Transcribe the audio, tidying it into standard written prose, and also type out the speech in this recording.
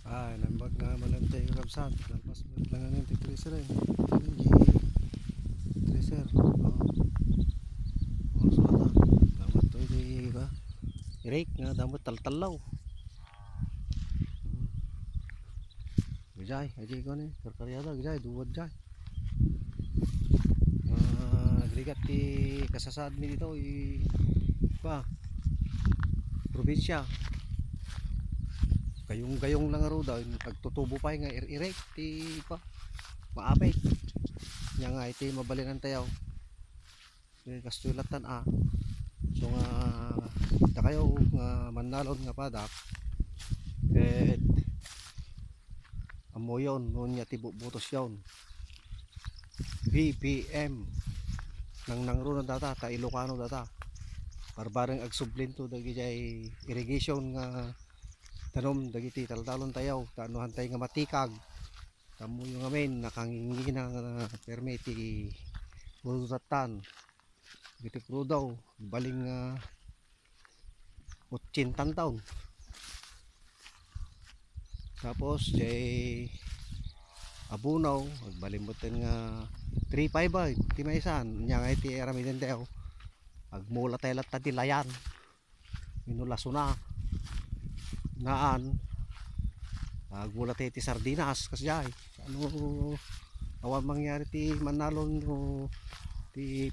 Nambag nga malantay yung kapsat. Lapas lang ang yung tracer eh. Tracer. So ata. Damat to di ka. Irake nga damat taltalaw. Gajay, aja ko ni. Karkaryada gajay duwad jay. Nagrigat ti kasasad mi dito pa probinsya. Gayong lang aro daw pagtutubo pa nga irek ti pa maapay nya nga iti mabalinan tayaw kastulatan so nga da kayo nga manalon nga padak amoyon nunya ti butos yawn BBM nang nangro na data ta Ilocano data barbareng agsublin to dagi jay irrigation nga tanom dagiti taltalon tayaw tanuhan tayo nga matikag tamo yung amin nakangingi na perme ti uratan giti daw baling 80 taon tapos jay abunaw agbalimbutin nga 3.5 ay ti maisan nya nga iti aramiden tayo agmula tayo latta ti layan minulaso na naan agmula tayo ti sardinas kasi jay ano awan mangyari ti manalon no ti